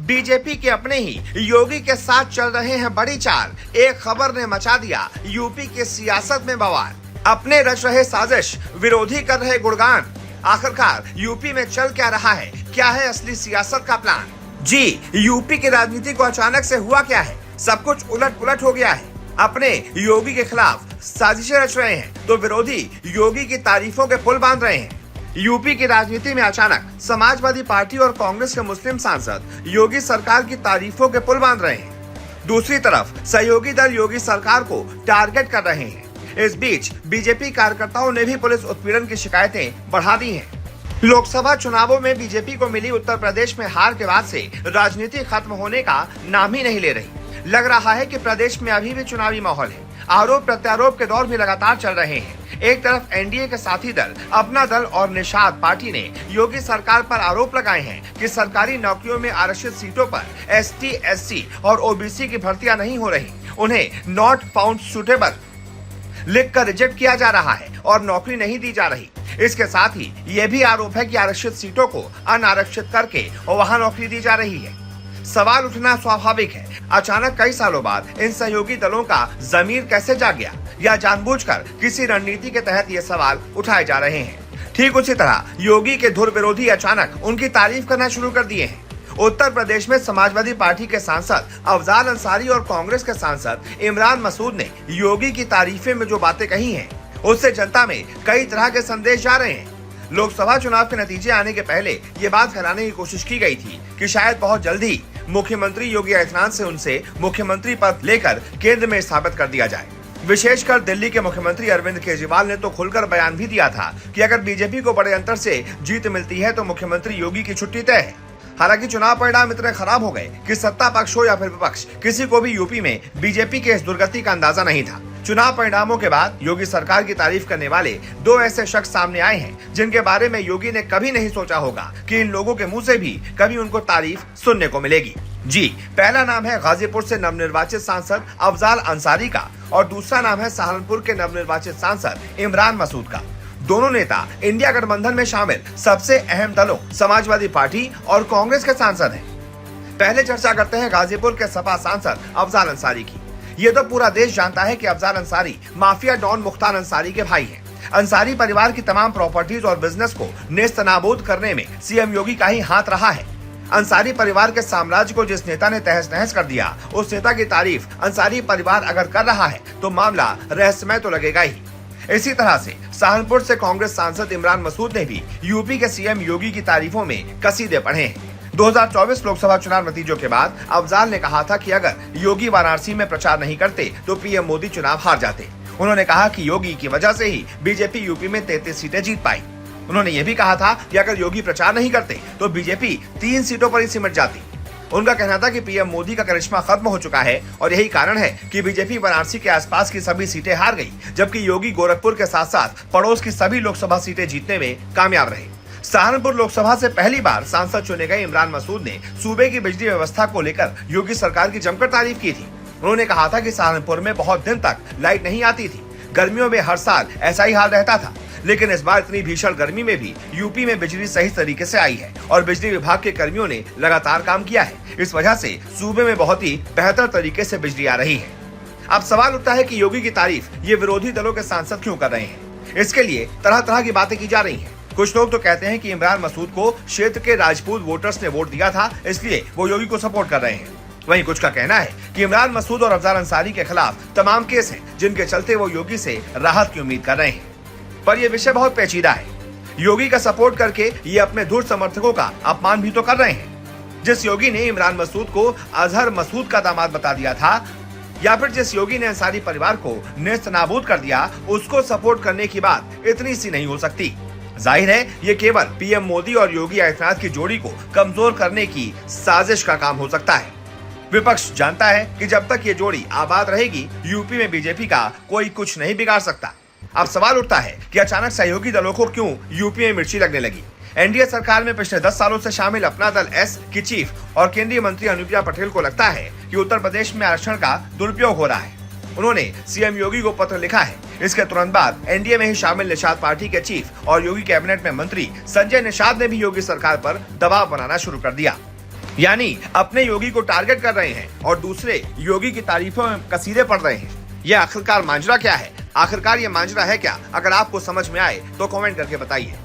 BJP के अपने ही योगी के साथ चल रहे हैं बड़ी चाल। एक खबर ने मचा दिया यूपी के सियासत में बवाल। अपने रच रहे साजिश, विरोधी कर रहे गुणगान। आखिरकार यूपी में चल क्या रहा है? क्या है असली सियासत का प्लान? जी, यूपी की राजनीति को अचानक से हुआ क्या है? सब कुछ उलट पुलट हो गया है। अपने योगी के खिलाफ साजिशें रच रहे हैं तो विरोधी योगी की तारीफों के पुल बांध रहे हैं। यूपी की राजनीति में अचानक समाजवादी पार्टी और कांग्रेस के मुस्लिम सांसद योगी सरकार की तारीफों के पुल बांध रहे हैं। दूसरी तरफ सहयोगी दल योगी सरकार को टारगेट कर रहे हैं। इस बीच बीजेपी कार्यकर्ताओं ने भी पुलिस उत्पीड़न की शिकायतें बढ़ा दी हैं। लोकसभा चुनावों में बीजेपी को मिली उत्तर प्रदेश में हार के बाद से राजनीति खत्म होने का नाम ही नहीं ले रही। लग रहा है कि प्रदेश में अभी भी चुनावी माहौल है। आरोप प्रत्यारोप के दौर भी लगातार चल रहे हैं। एक तरफ एनडीए के साथी दल अपना दल और निषाद पार्टी ने योगी सरकार पर आरोप लगाए हैं कि सरकारी नौकरियों में आरक्षित सीटों पर एसटी, एससी और ओबीसी की भर्तियां नहीं हो रही। उन्हें नॉट फाउंड सुटेबल लिखकर रिजेक्ट किया जा रहा है और नौकरी नहीं दी जा रही। इसके साथ ही ये भी आरोप है कि आरक्षित सीटों को अनारक्षित करके और वहां नौकरी दी जा रही है। सवाल उठना स्वाभाविक है। अचानक कई सालों बाद इन सहयोगी दलों का जमीर कैसे जाग गया, या जानबूझकर किसी रणनीति के तहत ये सवाल उठाए जा रहे हैं। ठीक उसी तरह योगी के धुर विरोधी अचानक उनकी तारीफ करना शुरू कर दिए हैं। उत्तर प्रदेश में समाजवादी पार्टी के सांसद अफजाल अंसारी और कांग्रेस के सांसद इमरान मसूद ने योगी की तारीफें में जो बातें कही हैं, उससे जनता में कई तरह के संदेश जा रहे हैं। लोकसभा चुनाव के नतीजे आने के पहले ये बात फैलाने की कोशिश की गई थी कि शायद बहुत जल्दी मुख्यमंत्री योगी आदित्यनाथ से उनसे मुख्यमंत्री पद लेकर केंद्र में स्थापित कर दिया जाए। विशेषकर दिल्ली के मुख्यमंत्री अरविंद केजरीवाल ने तो खुलकर बयान भी दिया था कि अगर बीजेपी को बड़े अंतर से जीत मिलती है तो मुख्यमंत्री योगी की छुट्टी तय है। हालांकि चुनाव परिणाम इतने खराब हो गए कि सत्ता पक्ष हो या फिर विपक्ष, किसी को भी यूपी में बीजेपी के इस दुर्गति का अंदाजा नहीं था। चुनाव परिणामों के बाद योगी सरकार की तारीफ करने वाले दो ऐसे शख्स सामने आए हैं जिनके बारे में योगी ने कभी नहीं सोचा होगा कि इन लोगों के मुंह से भी कभी उनको तारीफ सुनने को मिलेगी। जी, पहला नाम है गाजीपुर से नवनिर्वाचित सांसद अफजाल अंसारी का और दूसरा नाम है सहारनपुर के नवनिर्वाचित सांसद इमरान मसूद का। दोनों नेता इंडिया गठबंधन में शामिल सबसे अहम दलों समाजवादी पार्टी और कांग्रेस के सांसद हैं। पहले चर्चा करते हैं गाजीपुर के सपा सांसद अफजाल अंसारी की। ये तो पूरा देश जानता है कि अफजाल अंसारी माफिया डॉन मुख्तार अंसारी के भाई हैं। अंसारी परिवार की तमाम प्रॉपर्टीज और बिजनेस को नेस्तनाबूद करने में सीएम योगी का ही हाथ रहा है। अंसारी परिवार के साम्राज्य को जिस नेता ने तहस नहस कर दिया, उस नेता की तारीफ अंसारी परिवार अगर कर रहा है तो मामला रहस्यमय तो लगेगा ही। इसी तरह से सहारनपुर से कांग्रेस सांसद इमरान मसूद ने भी यूपी के सीएम योगी की तारीफों में कसीदे पढ़े हैं। 2024 लोकसभा चुनाव नतीजों के बाद अफजाल ने कहा था कि अगर योगी वाराणसी में प्रचार नहीं करते तो पीएम मोदी चुनाव हार जाते। उन्होंने कहा कि योगी की वजह से ही बीजेपी यूपी में 33 सीटें जीत पाई। उन्होंने ये भी कहा था कि अगर योगी प्रचार नहीं करते तो बीजेपी 3 सीटों पर ही सिमट जाती। उनका कहना था कि पीएम मोदी का करिश्मा खत्म हो चुका है और यही कारण है कि बीजेपी वाराणसी के आसपास की सभी सीटें हार गई, जबकि योगी गोरखपुर के साथ साथ पड़ोस की सभी लोकसभा सीटें जीतने में कामयाब रहे। सहारनपुर लोकसभा से पहली बार सांसद चुने गए इमरान मसूद ने सूबे की बिजली व्यवस्था को लेकर योगी सरकार की जमकर तारीफ की थी। उन्होंने कहा था कि सहारनपुर में बहुत दिन तक लाइट नहीं आती थी। गर्मियों में हर साल ऐसा ही हाल रहता था, लेकिन इस बार इतनी भीषण गर्मी में भी यूपी में बिजली सही तरीके से आई है और बिजली विभाग के कर्मियों ने लगातार काम किया है। इस वजह से सूबे में बहुत ही बेहतर तरीके से बिजली आ रही है। अब सवाल उठता है कि योगी की तारीफ ये विरोधी दलों के सांसद क्यों कर रहे हैं? इसके लिए तरह तरह की बातें की जा रही हैं। कुछ लोग तो कहते हैं कि इमरान मसूद को क्षेत्र के राजपूत वोटर्स ने वोट दिया था, इसलिए वो योगी को सपोर्ट कर रहे हैं। वहीं कुछ का कहना है कि इमरान मसूद और अफजाल अंसारी के खिलाफ तमाम केस हैं, जिनके चलते वो योगी से राहत की उम्मीद कर रहे हैं। पर यह विषय बहुत पेचीदा है। योगी का सपोर्ट करके ये अपने धुर समर्थकों का अपमान भी तो कर रहे हैं। जिस योगी ने इमरान मसूद को अजहर मसूद का दामाद बता दिया था, या फिर जिस योगी ने अंसारी परिवार को नेस्तनाबूद कर दिया, उसको सपोर्ट करने की बात इतनी सी नहीं हो सकती। जाहिर है ये केवल पीएम मोदी और योगी आदित्यनाथ की जोड़ी को कमजोर करने की साजिश का काम हो सकता है। विपक्ष जानता है कि जब तक ये जोड़ी आबाद रहेगी, यूपी में बीजेपी का कोई कुछ नहीं बिगाड़ सकता। अब सवाल उठता है कि अचानक सहयोगी दलों को क्यों यूपी में मिर्ची लगने लगी। एनडीए सरकार में पिछले 10 सालों से शामिल अपना दल एस की चीफ और केंद्रीय मंत्री अनुप्रिया पटेल को लगता है कि उत्तर प्रदेश में आरक्षण का दुरुपयोग हो रहा है। उन्होंने सीएम योगी को पत्र लिखा है। इसके तुरंत बाद एनडीए में ही शामिल निषाद पार्टी के चीफ और योगी कैबिनेट में मंत्री संजय निषाद ने भी योगी सरकार पर दबाव बनाना शुरू कर दिया। यानी अपने योगी को टारगेट कर रहे हैं और दूसरे योगी की तारीफों में कसीदे पढ़ रहे हैं। यह आखिरकार मांजरा क्या है? आखिरकार ये मांजरा है क्या? अगर आपको समझ में आए तो कमेंट करके बताइए।